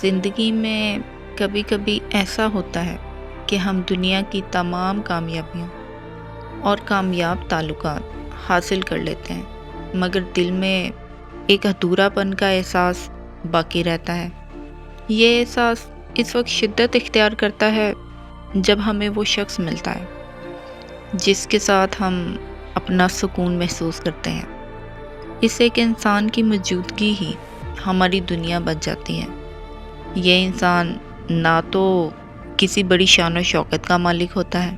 زندگی میں کبھی کبھی ایسا ہوتا ہے کہ ہم دنیا کی تمام کامیابیوں اور کامیاب تعلقات حاصل کر لیتے ہیں، مگر دل میں ایک ادھورا پن کا احساس باقی رہتا ہے۔ یہ احساس اس وقت شدت اختیار کرتا ہے جب ہمیں وہ شخص ملتا ہے جس کے ساتھ ہم اپنا سکون محسوس کرتے ہیں۔ اس ایک انسان کی موجودگی ہی ہماری دنیا بچ جاتی ہے۔ یہ انسان نہ تو کسی بڑی شان و شوکت کا مالک ہوتا ہے،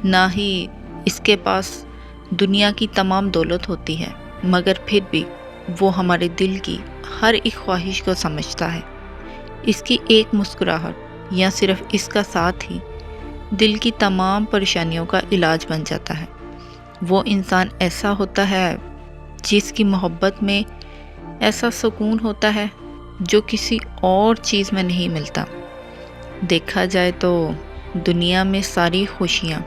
نہ ہی اس کے پاس دنیا کی تمام دولت ہوتی ہے، مگر پھر بھی وہ ہمارے دل کی ہر ایک خواہش کو سمجھتا ہے۔ اس کی ایک مسکراہٹ یا صرف اس کا ساتھ ہی دل کی تمام پریشانیوں کا علاج بن جاتا ہے۔ وہ انسان ایسا ہوتا ہے جس کی محبت میں ایسا سکون ہوتا ہے جو کسی اور چیز میں نہیں ملتا۔ دیکھا جائے تو دنیا میں ساری خوشیاں،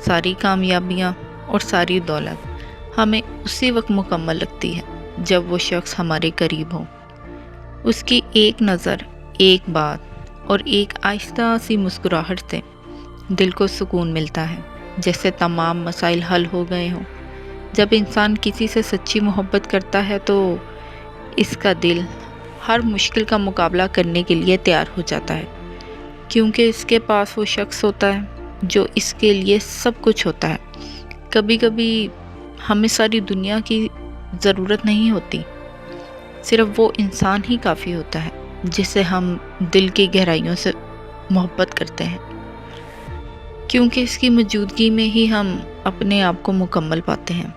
ساری کامیابیاں اور ساری دولت ہمیں اسی وقت مکمل لگتی ہے جب وہ شخص ہمارے قریب ہو۔ اس کی ایک نظر، ایک بات اور ایک آہستہ سی مسکراہٹ سے دل کو سکون ملتا ہے، جیسے تمام مسائل حل ہو گئے ہوں۔ جب انسان کسی سے سچی محبت کرتا ہے تو اس کا دل ہر مشکل کا مقابلہ کرنے کے لیے تیار ہو جاتا ہے، کیونکہ اس کے پاس وہ شخص ہوتا ہے جو اس کے لیے سب کچھ ہوتا ہے۔ کبھی کبھی ہمیں ساری دنیا کی ضرورت نہیں ہوتی، صرف وہ انسان ہی کافی ہوتا ہے جسے ہم دل کی گہرائیوں سے محبت کرتے ہیں، کیونکہ اس کی موجودگی میں ہی ہم اپنے آپ کو مکمل پاتے ہیں۔